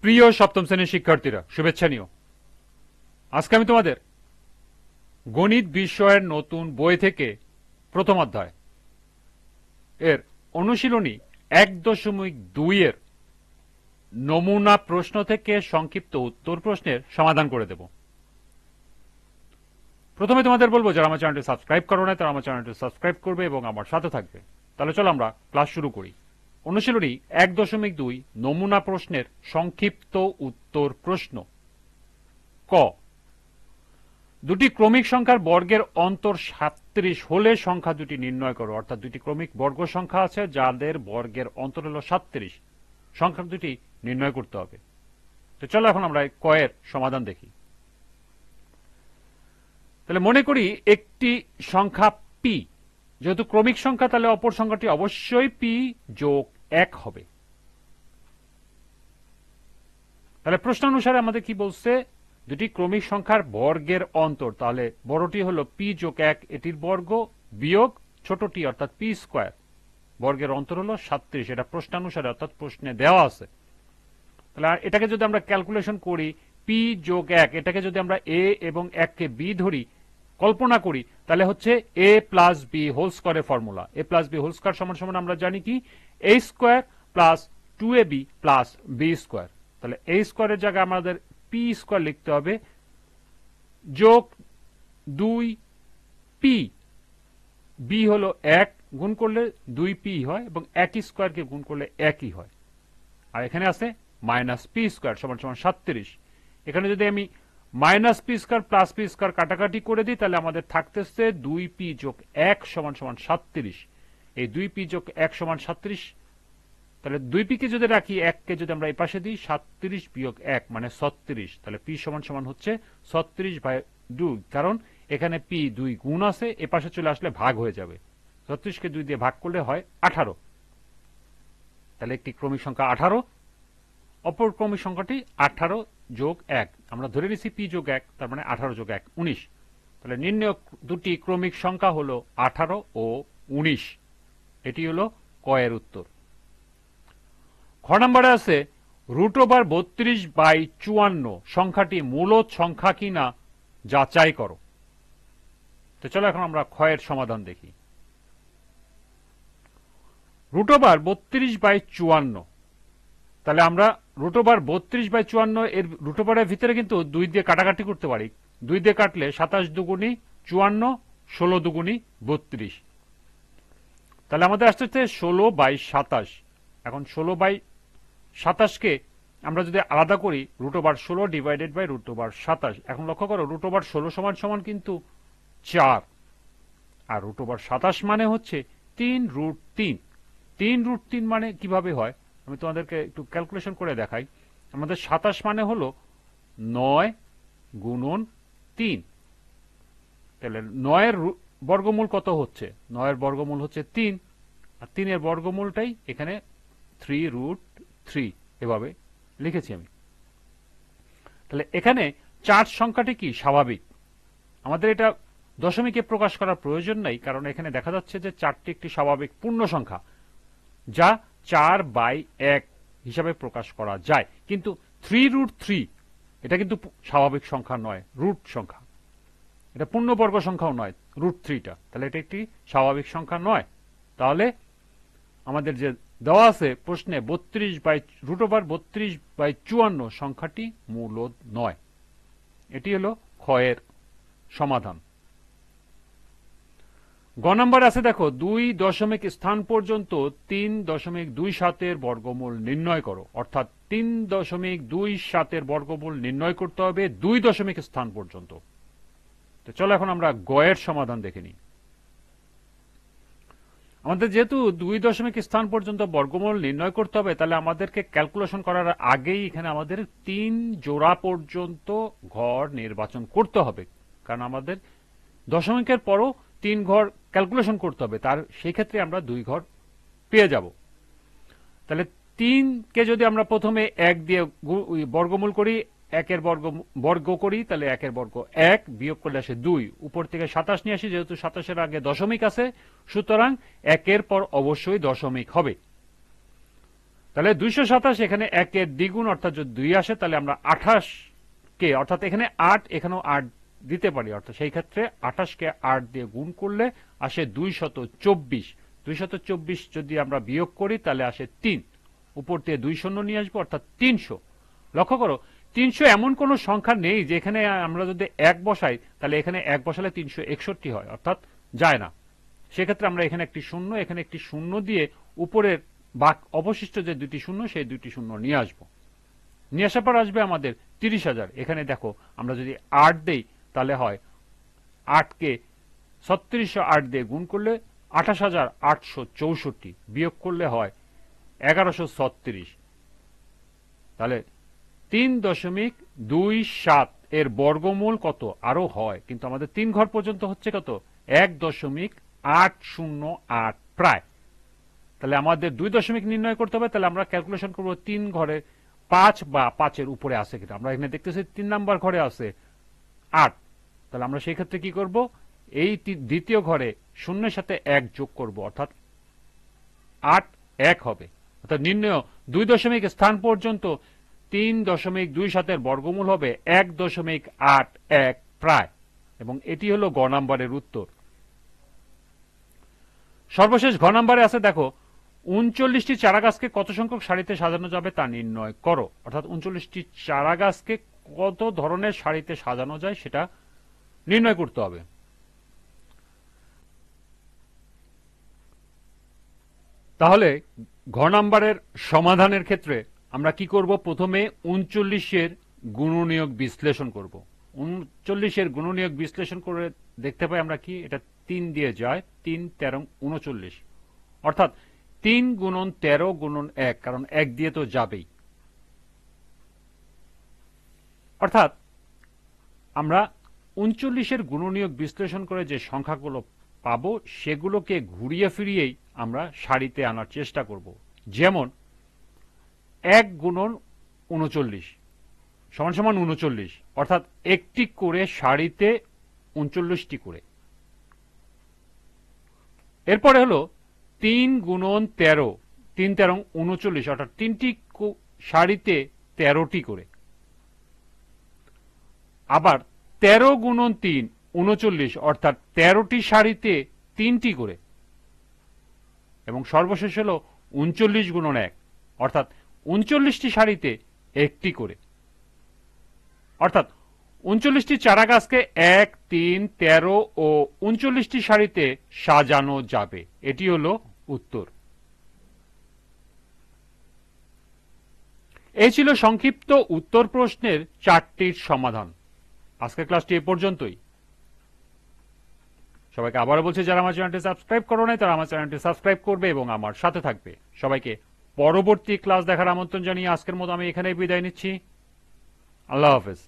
প্রিয় সপ্তম শ্রেণীর শিক্ষার্থীরা, শুভেচ্ছা নিও। আজকে আমি তোমাদের গণিত বিষয়ের নতুন বই থেকে প্রথম অধ্যায় এর অনুশীলনী 1.2 এর নমুনা প্রশ্ন থেকে সংক্ষিপ্ত উত্তর প্রশ্নের সমাধান করে দেব। প্রথমে তোমাদের বলবো, যারা আমার চ্যানেলটি সাবস্ক্রাইব করো না তারা আমার চ্যানেলটি সাবস্ক্রাইব করবে এবং আমার সাথে থাকবে। তাহলে চলো আমরা ক্লাস শুরু করি। অনুশীলনী 1.2 নমুনা প্রশ্নের সংক্ষিপ্ত উত্তর প্রশ্ন। ক, দুটি ক্রমিক সংখ্যার বর্গের অন্তর 37 হলে সংখ্যা দুটি নির্ণয় করো। অর্থাৎ দুটি ক্রমিক বর্গ সংখ্যা আছে যাদের বর্গের অন্তর হলো 37, সংখ্যা দুটি নির্ণয় করতে হবে। তো চলো এখন আমরা ক এর সমাধান দেখি। তাহলে মনে করি একটি সংখ্যা পি, যেহেতু ক্রমিক সংখ্যা তাহলে অপর সংখ্যাটি অবশ্যই পি যোগ 1 হবে। তাহলে প্রশ্ন অনুসারে আমাদের কি বলছে, দুটি ক্রমিক সংখ্যার বর্গের অন্তর, তাহলে বড়টি হলো পি যোগ 1 এটির বর্গ বিয়োগ ছোটটি অর্থাৎ পি স্কোয়ার, বর্গের অন্তর হলো 37, এটা প্রশ্নানুসারে অর্থাৎ প্রশ্নে দেওয়া আছে। তাহলে এটাকে যদি আমরা ক্যালকুলেশন করি, পি যোগ 1 এটাকে যদি আমরা এ এবং 1 কে বি ধরি, কল্পনা করি, তাহলে হচ্ছে এ প্লাস বি হোল স্কোয়ারের formula. A plus B whole square সমান সমান আমরা জানি কি, A square plus 2ab plus B square. তাহলে এ স্কোয়ারের জায়গায় আমাদের পি স্কোয়ার লিখতে হবে যোগ 2p, বি হলো 1 গুণ করলে 2p হয় এবং 1 স্কোয়ারকে গুণ করলে 1ই হয়। আর এখানে আছে মাইনাস পি স্কোয়ার সমান সমান 37। এখানে যদি আমি minus P square plus P square কাটাকাটি করে দিই, তাহলে আমাদের থাকতেছে 2p যোগ 1 সমান সমান 37। এই 2p যোগ 1 সমান 37, তাহলে 2p কে যদি রাখি, 1 কে যদি আমরা এই পাশে দিই, 37 বিয়োগ 1 মানে 36। তাহলে p সমান সমান হচ্ছে 36/2, কারণ এখানে p 2 গুণ আছে, এ পাশে চলে আসলে ভাগ হয়ে যাবে। 36 কে 2 দিয়ে ভাগ করলে হয় 18। তাহলে একটি ক্রমিক সংখ্যা 18, অপর ক্রমিক সংখ্যাটি 18 যোগ 1, আমরা ধরে নিছি p যোগ 1, তার মানে 18 যোগ 1 19। তাহলে নির্ণয় দুটি ক্রমিক সংখ্যা হলো 18 ও 19। এটি হলো ক এর উত্তর। খ নম্বরে আছে √32/54 সংখ্যাটি মূলদ সংখ্যা কিনা যাচাই করো। তো চলো এখন আমরা খ এর সমাধান দেখি। √32/54, তাহলে আমরা √32/54 এর রুটওভারের ভিতরে কিন্তু 2 দিয়ে কাটাকাটি করতে পারি। 2 দিয়ে কাটলে 27 দুগুণী 54, 16 দুগুণী 32। তাহলে আমাদের আসতে 16/27। এখন 16/27কে আমরা যদি আলাদা করি, √16 ডিভাইডেড বাই √27। এখন লক্ষ্য করো, √16 সমান সমান কিন্তু 4, আর √27 মানে হচ্ছে 3√3। 3√3 মানে কিভাবে হয় আমি তোমাদেরকে একটু ক্যালকুলেশন করে দেখাই। আমাদের 27 মানে হলো 9 গুণন 3। তাহলে 9 এর বর্গমূল কত হচ্ছে? 9 এর বর্গমূল হচ্ছে 3, আর 3 এর বর্গমূলটাই এখানে 3√3 এভাবে লিখেছি আমি। তাহলে এখানে 4 সংখ্যাটি কি স্বাভাবিক, আমাদের এটা দশমিকে প্রকাশ করার প্রয়োজন নাই, কারণ এখানে দেখা যাচ্ছে যে 4টি একটি স্বাভাবিক পূর্ণ সংখ্যা যা 4/1 হিসাবে প্রকাশ করা যায়। কিন্তু 3√3 এটা কিন্তু স্বাভাবিক সংখ্যা নয়, রুট সংখ্যা। এটা পূর্ণবর্গ সংখ্যাও নয় √3টা, তাহলে এটা একটি স্বাভাবিক সংখ্যা নয়। তাহলে আমাদের যে দেওয়া আছে প্রশ্নে √32/54 সংখ্যাটি মূলদ নয়। এটি হলো খ এর সমাধান। গ নম্বর আছে, দেখো 2 দশমিক স্থান পর্যন্ত 3.27 বর্গমূল নির্ণয় করো। অর্থাৎ 3.27 বর্গমূল নির্ণয় করতে হবে 2 দশমিক স্থান পর্যন্ত। তো চলো এখন আমরা গ এর সমাধান দেখে নিই। আমাদের যেহেতু 2 দশমিক স্থান পর্যন্ত বর্গমূল নির্ণয় করতে হবে, তাহলে আমাদেরকে ক্যালকুলেশন করার আগেই এখানে আমাদের 3 জোড়া পর্যন্ত ঘর নির্বাচন করতে হবে, কারণ আমাদের দশমিকের পরও 3 ঘর ক্যালকুলেশন করতে হবে, তার সেই ক্ষেত্রে আমরা 2 ঘর পেয়ে যাব। তাহলে 3 কে যদি আমরা প্রথমে 1 দিয়ে বর্গমূল করি, 1 এর বর্গ করি, তাহলে 1 এর বর্গ 1, বিয়োগ করলে আসে 2, উপর থেকে 27 নিয়ে আসি, যেহেতু 27 এর আগে দশমিক আছে সুতরাং 1 এর পর অবশ্যই দশমিক হবে। তাহলে 227 এখানে 1 এর দ্বিগুণ অর্থাৎ যদি 2 আসে তাহলে আমরা 28 কে অর্থাৎ এখানে 8 এখানেও 8 দিতে পারি, অর্থাৎ সেই ক্ষেত্রে 28 কে 8 দিয়ে গুণ করলে আসে 224। 224 যদি আমরা বিয়োগ করি তাহলে আসে 3, উপর দিয়ে 2 শূন্য নিয়ে আসবো অর্থাৎ 300। লক্ষ্য করো 300 এমন কোন সংখ্যা নেই যে এখানে আমরা যদি 1 বসাই তাহলে এখানে 1 বসালে 361 হয়, অর্থাৎ যায় না। সেক্ষেত্রে আমরা এখানে একটি শূন্য, এখানে একটি শূন্য দিয়ে উপরের অবশিষ্ট যে দুটি শূন্য সেই দুটি শূন্য নিয়ে আসবো। নিয়ে আসার পর আসবে আমাদের 30,000। এখানে দেখো আমরা যদি 8 দেই তাহলে হয় 8 কে 3608 দিয়ে গুণ করলে 28,864, বিয়োগ করলে হয় 1136। তাহলে 3.27 এর বর্গমূল কত আরো হয়, কিন্তু আমাদের 3 ঘর পর্যন্ত হচ্ছে কত 1.808 প্রায়। তাহলে আমাদের 2 দশমিক নির্ণয় করতে হবে, তাহলে আমরা ক্যালকুলেশন করব 3 ঘরে 5 বা 5 এর উপরে আছে কিনা। আমরা এখানে দেখতেছি 3 নাম্বার ঘরে আছে 8, তাহলে আমরা সেই ক্ষেত্রে কি করব, এই দ্বিতীয় ঘরে শূন্যের সাথে 1 যোগ করব, অর্থাৎ 8 1 হবে। অর্থাৎ নির্ণয় 2 দশমিক স্থান পর্যন্ত 3.27 এর বর্গমূল হবে 1.81 প্রায়, এবং এটি হলো গ নাম্বারের উত্তর। সর্বশেষ ঘ নাম্বারে আছে দেখো 39টি চারা গাছকে কত সংখ্যক সারিতে সাজানো যাবে তা নির্ণয় করো। অর্থাৎ 39টি চারা গাছকে কত ধরনের সারিতে সাজানো যায় সেটা নির্ণয় করতে হবে। তাহলে ঘ নাম্বারের সমাধানের ক্ষেত্রে আমরা কি করব, প্রথমে 39-এর গুণনীয়ক বিশ্লেষণ করব। 39-এর গুণনীয়ক বিশ্লেষণ করে দেখতে পাই আমরা কি, এটা 3 দিয়ে যায়, 3 13 39, অর্থাৎ 3 গুণন 13 গুণন 1, কারণ 1 দিয়ে তো যাবেই। অর্থাৎ আমরা 39-এর গুণনীয়ক বিশ্লেষণ করে যে সংখ্যাগুলো পাবো সেগুলোকে ঘুরিয়ে ফিরিয়েই আমরা সারিতে আনার চেষ্টা করব। যেমন 1 গুণন 39 সমান সমান 39, অর্থাৎ একটি করে সারিতে 39টি করে। এরপরে হলো 3 গুণন 13, 3 13 39, অর্থাৎ 3টি সারিতে 13টি করে। আবার 13 গুণন 3 39, অর্থাৎ 13টি সারিতে 3টি করে। এবং সর্বশেষ হলো 39 গুণন 1, অর্থাৎ 39টি সারিতে 1টি করে। অর্থাৎ 39টি চারা গাছকে 1 3 13 ও 39টি সারিতে সাজানো যাবে। এটি হলো উত্তর। এই ছিল সংক্ষিপ্ত উত্তর প্রশ্নের 4টির সমাধান। আজকের ক্লাসটি এ পর্যন্তই। সবাইকে আবারও বলছি, যারা আমার চ্যানেলটি সাবস্ক্রাইব করো নাই তারা আমার চ্যানেলটি সাবস্ক্রাইব করবে এবং আমার সাথে থাকবে। সবাইকে পরবর্তী ক্লাস দেখার আমন্ত্রণ জানিয়ে আজকের মতো আমি এখানেই বিদায় নিচ্ছি। আল্লাহ হাফেজ।